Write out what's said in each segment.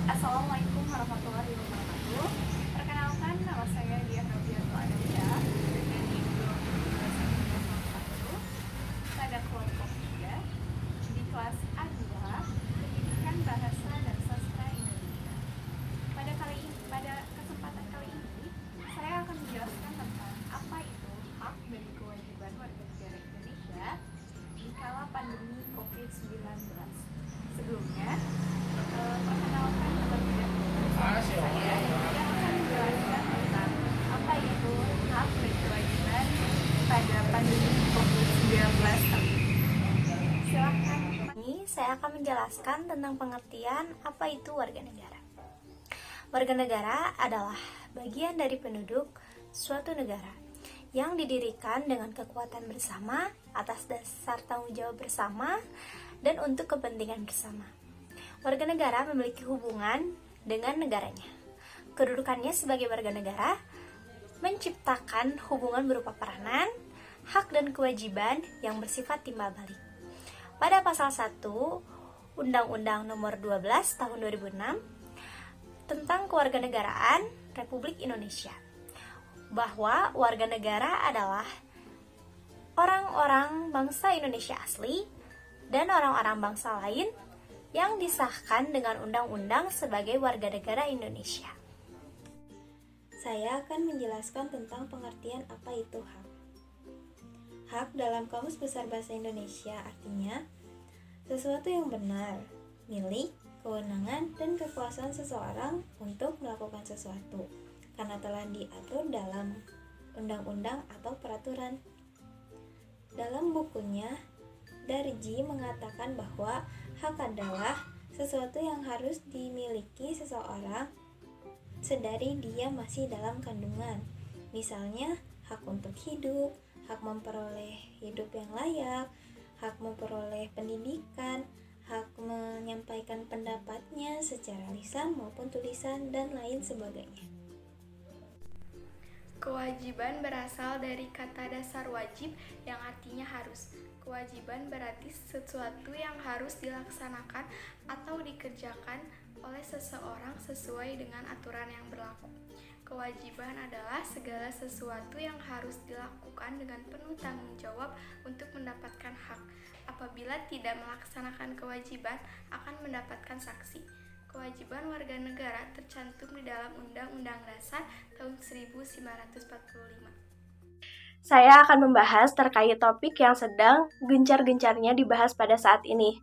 Assalamualaikum warahmatullahi wabarakatuh. Perkenalkan, nama saya Dian Robianto Adamda dari Blok 21 pada kelompok 3 di kelas A2 Pendidikan Bahasa dan Sastra Indonesia. Pada kesempatan kali ini, saya akan menjelaskan tentang apa itu hak dan kewajiban warga negara Indonesia di kala pandemi COVID-19. Sebelumnya, perkenalkan terlebih dahulu, saya akan menjelaskan tentang apa itu hak dan kewajiban pada pandemi COVID-19 kali ini. Silakan. Ini saya akan menjelaskan tentang pengertian apa itu warga negara. Warga negara adalah bagian dari penduduk suatu negara yang didirikan dengan kekuatan bersama atas dasar tanggung jawab bersama dan untuk kepentingan bersama. Warga negara memiliki hubungan dengan negaranya. Kedudukannya sebagai warga negara menciptakan hubungan berupa peranan, hak dan kewajiban yang bersifat timbal balik. Pada pasal 1 Undang-Undang Nomor 12 Tahun 2006 tentang Kewarganegaraan Republik Indonesia, bahwa warga negara adalah orang-orang bangsa Indonesia asli dan orang-orang bangsa lain yang disahkan dengan undang-undang sebagai warga negara Indonesia. Saya akan menjelaskan tentang pengertian apa itu hak. Hak dalam Kamus Besar Bahasa Indonesia artinya sesuatu yang benar, milik, kewenangan, dan kekuasaan seseorang untuk melakukan sesuatu karena telah diatur dalam undang-undang atau peraturan. Dalam bukunya, Darji mengatakan bahwa hak adalah sesuatu yang harus dimiliki seseorang sedari dia masih dalam kandungan. Misalnya, hak untuk hidup, hak memperoleh hidup yang layak, hak memperoleh pendidikan, hak menyampaikan pendapatnya secara lisan maupun tulisan, dan lain sebagainya. Kewajiban berasal dari kata dasar wajib yang artinya harus. Kewajiban berarti sesuatu yang harus dilaksanakan atau dikerjakan oleh seseorang sesuai dengan aturan yang berlaku. Kewajiban adalah segala sesuatu yang harus dilakukan dengan penuh tanggung jawab untuk mendapatkan hak. Apabila tidak melaksanakan kewajiban, akan mendapatkan sanksi. Kewajiban warga negara tercantum di dalam Undang-Undang Dasar tahun 1945. Saya akan membahas terkait topik yang sedang gencar-gencarnya dibahas pada saat ini,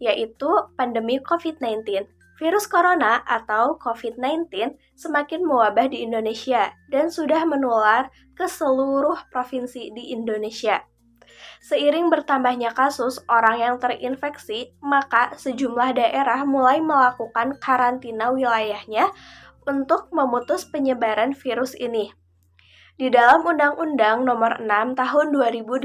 yaitu pandemi COVID-19. Virus corona atau COVID-19 semakin mewabah di Indonesia dan sudah menular ke seluruh provinsi di Indonesia. Seiring bertambahnya kasus orang yang terinfeksi, maka sejumlah daerah mulai melakukan karantina wilayahnya untuk memutus penyebaran virus ini. Di dalam Undang-Undang Nomor 6 Tahun 2018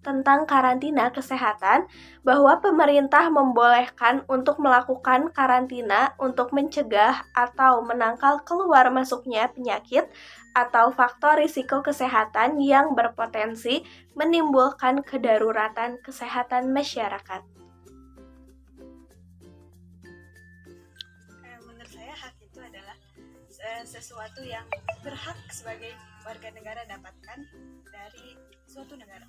tentang karantina kesehatan, bahwa pemerintah membolehkan untuk melakukan karantina untuk mencegah atau menangkal keluar masuknya penyakit atau faktor risiko kesehatan yang berpotensi menimbulkan kedaruratan kesehatan masyarakat. Menurut saya hak itu adalah sesuatu yang berhak sebagai warga negara dapatkan dari suatu negara.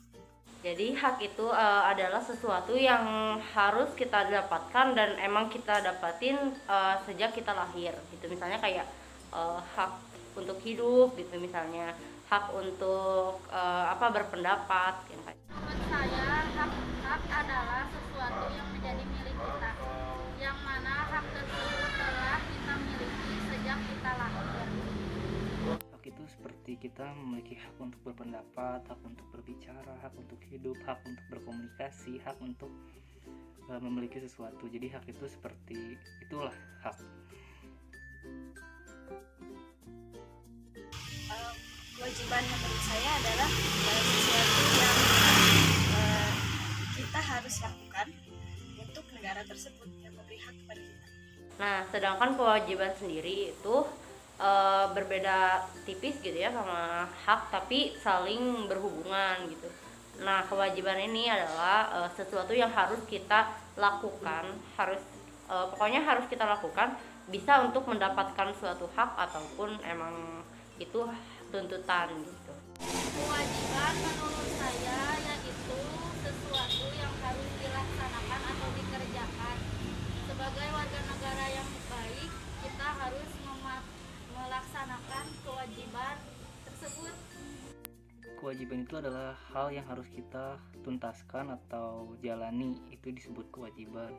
Jadi hak itu adalah sesuatu yang harus kita dapatkan dan emang kita dapatin sejak kita lahir gitu. Misalnya kayak hak untuk hidup gitu, misalnya hak untuk berpendapat gitu. Menurut saya hak adalah sesuatu yang menjadi milik kita, yang mana hak tersebut telah kita miliki sejak kita lahir. Hak itu seperti kita memiliki hak untuk berpendapat, hak untuk berbicara, hak untuk hidup, hak untuk berkomunikasi, hak untuk memiliki sesuatu. Jadi hak itu seperti itulah hak. Kewajiban menurut saya adalah sesuatu yang kita harus lakukan untuk negara tersebut yang memberi hak kepada kita. Nah, sedangkan kewajiban sendiri itu berbeda tipis gitu ya sama hak, tapi saling berhubungan gitu. Nah, kewajiban ini adalah sesuatu yang harus kita lakukan, pokoknya harus kita lakukan bisa untuk mendapatkan suatu hak ataupun emang itu tuntutan gitu. Kewajiban menurut saya yaitu sesuatu yang harus dilaksanakan atau dikerjakan. Sebagai warga negara yang baik, kita harus melaksanakan kewajiban tersebut. Kewajiban itu adalah hal yang harus kita tuntaskan atau jalani, itu disebut kewajiban.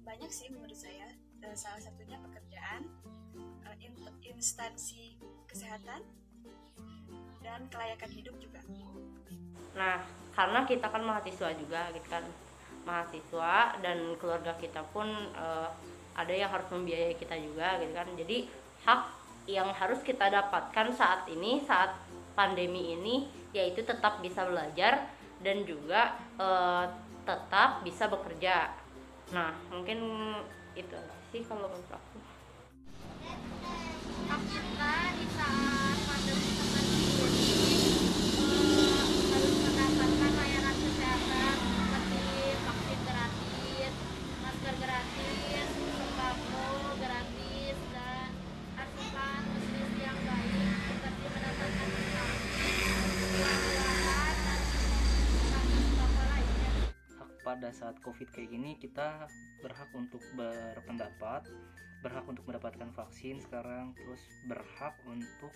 Banyak sih menurut saya, salah satunya pekerjaan, instansi kesehatan, dan kelayakan hidup juga. Nah, karena kita kan mahasiswa juga gitu kan, mahasiswa dan keluarga kita pun ada yang harus membiayai kita juga gitu kan. Jadi hak yang harus kita dapatkan saat ini, saat pandemi ini, yaitu tetap bisa belajar dan juga tetap bisa bekerja. Nah, mungkin itu sih kalau menurut aku. Hak kita di saat pandemi seperti ini harus mendapatkan layanan kesehatan seperti vaksin gratis, masker gratis, sembako gratis, dan asupan nutrisi yang baik seperti mendapatkan vitamin, buah-buahan, dan sembako lainnya. Hak pada saat COVID kayak gini, kita berhak untuk berpendapat, berhak untuk mendapatkan vaksin sekarang, terus berhak untuk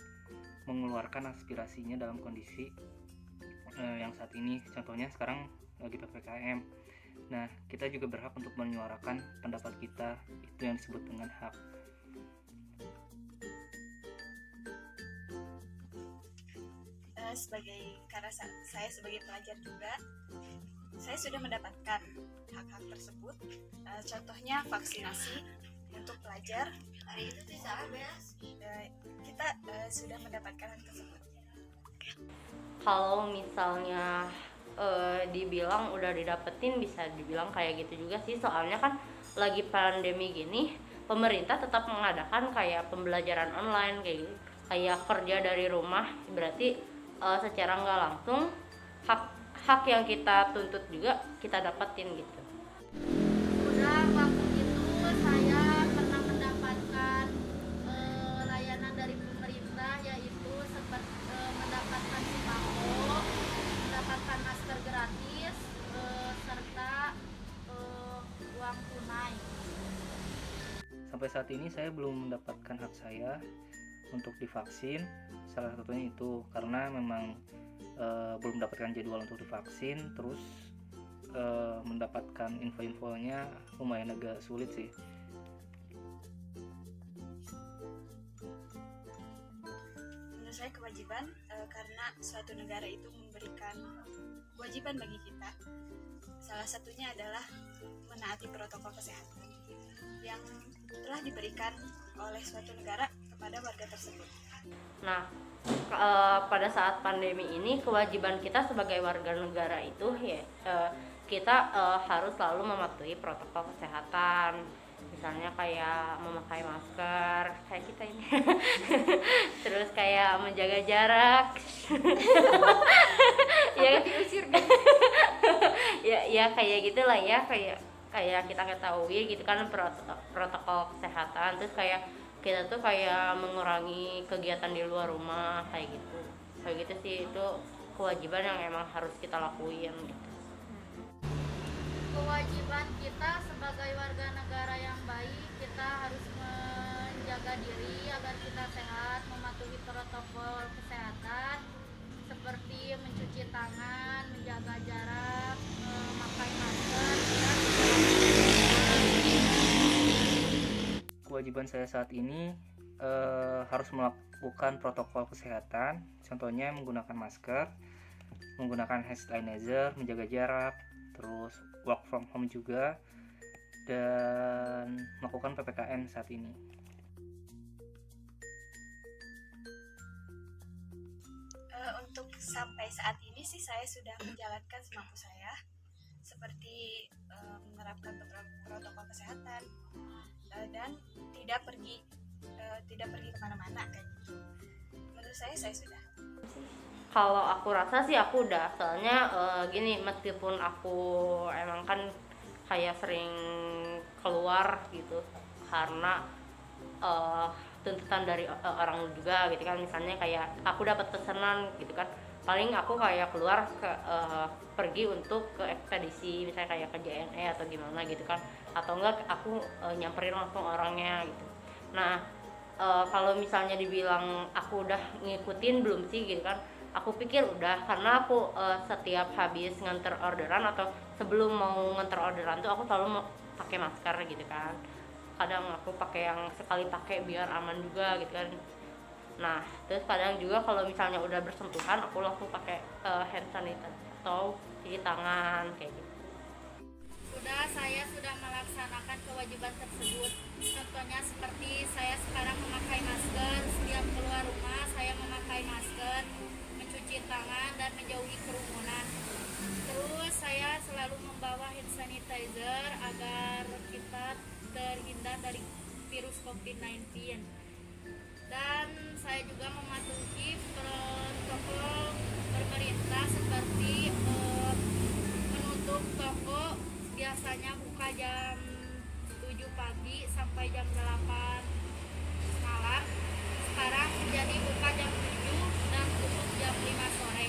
mengeluarkan aspirasinya dalam kondisi yang saat ini. Contohnya sekarang lagi PPKM. Nah, kita juga berhak untuk menyuarakan pendapat kita, itu yang disebut dengan hak. Karena saya sebagai pelajar juga, saya sudah mendapatkan hak-hak tersebut. Contohnya vaksinasi untuk pelajar. Kita sudah mendapatkan hak tersebut. Kalau misalnya dibilang udah didapetin, bisa dibilang kayak gitu juga sih, soalnya kan lagi pandemi gini, pemerintah tetap mengadakan kayak pembelajaran online kayak gitu, kayak kerja dari rumah, berarti secara nggak langsung hak yang kita tuntut juga kita dapetin gitu. Udah waktu itu saya pernah mendapatkan layanan dari pemerintah, yaitu seperti mendapatkan sembako, mendapatkan masker gratis, serta uang tunai. Sampai saat ini saya belum mendapatkan hak saya untuk divaksin. Salah satunya itu karena memang belum mendapatkan jadwal untuk divaksin, terus mendapatkan info-infonya lumayan agak sulit sih. Menurut saya kewajiban, karena suatu negara itu memberikan kewajiban bagi kita. Salah satunya adalah menaati protokol kesehatan yang telah diberikan oleh suatu negara kepada warga tersebut. Nah, pada saat pandemi ini kewajiban kita sebagai warga negara itu ya kita harus selalu mematuhi protokol kesehatan, misalnya kayak memakai masker kayak kita ini terus kayak menjaga jarak ya diusir ya kayak gitulah ya, kayak kita ketahui gitu kan protokol kesehatan, terus kayak kita tuh kayak mengurangi kegiatan di luar rumah kayak gitu sih. Itu kewajiban yang emang harus kita lakuin gitu. Kewajiban kita sebagai warga negara yang baik, kita harus menjaga diri agar kita sehat, mematuhi protokol kesehatan seperti mencuci tangan, menjaga jarak, memakai masker, dan Kewajiban saya saat ini harus melakukan protokol kesehatan, contohnya menggunakan masker, menggunakan hand sanitizer, menjaga jarak, terus work from home juga, dan melakukan PPKM saat ini. Untuk sampai saat ini sih saya sudah menjalankan semampu saya, seperti menerapkan protokol kesehatan dan tidak pergi kemana-mana kayak gitu. Menurut saya sudah. Kalau aku rasa sih aku udah, soalnya gini, meskipun aku emang kan kayak sering keluar gitu karena tuntutan dari orang juga gitu kan, misalnya kayak aku dapat pesanan gitu kan, paling aku kayak keluar ke pergi untuk ke ekspedisi, misalnya kayak ke JNE atau gimana gitu kan, atau enggak aku nyamperin langsung orangnya gitu. Nah kalau misalnya dibilang aku udah ngikutin belum sih gitu kan, aku pikir udah, karena aku setiap habis nganter orderan atau sebelum mau nganter orderan tuh aku selalu pakai masker gitu kan. Kadang aku pakai yang sekali pakai biar aman juga gitu kan. Nah terus kadang juga kalau misalnya udah bersentuhan aku langsung pakai hand sanitizer atau cuci tangan kayak gitu. Saya sudah melaksanakan kewajiban tersebut. Contohnya seperti saya sekarang memakai masker, setiap keluar rumah saya memakai masker, mencuci tangan dan menjauhi kerumunan. Terus saya selalu membawa hand sanitizer agar kita terhindar dari virus COVID-19. Dan saya juga mematuhi protokol pemerintah seperti menutup toko biasanya buka jam 7 pagi sampai jam 8 malam. Sekarang menjadi buka jam 7 dan tutup jam 5 sore.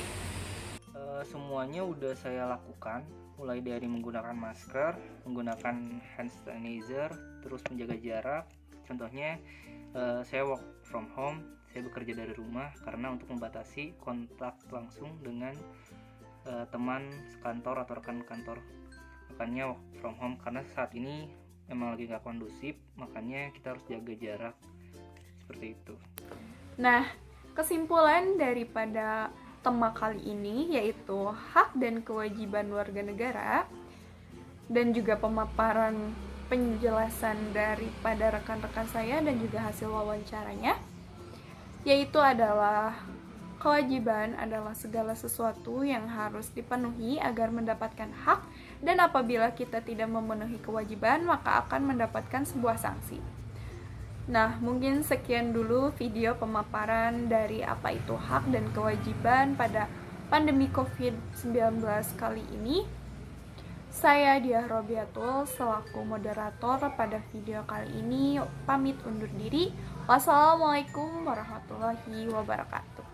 Semuanya udah saya lakukan, mulai dari menggunakan masker, menggunakan hand sanitizer, terus menjaga jarak. Contohnya saya work from home, saya bekerja dari rumah karena untuk membatasi kontak langsung dengan teman sekantor atau rekan kantor. Makanya work from home, karena saat ini memang lagi gak kondusif, makanya kita harus jaga jarak seperti itu. Nah, kesimpulan daripada tema kali ini yaitu hak dan kewajiban warga negara, dan juga pemaparan penjelasan daripada rekan-rekan saya dan juga hasil wawancaranya, yaitu adalah kewajiban adalah segala sesuatu yang harus dipenuhi agar mendapatkan hak, dan apabila kita tidak memenuhi kewajiban maka akan mendapatkan sebuah sanksi. Nah, mungkin sekian dulu video pemaparan dari apa itu hak dan kewajiban pada pandemi COVID-19 kali ini. Saya Diah Robiatul selaku moderator pada video kali ini pamit undur diri. Wassalamualaikum warahmatullahi wabarakatuh.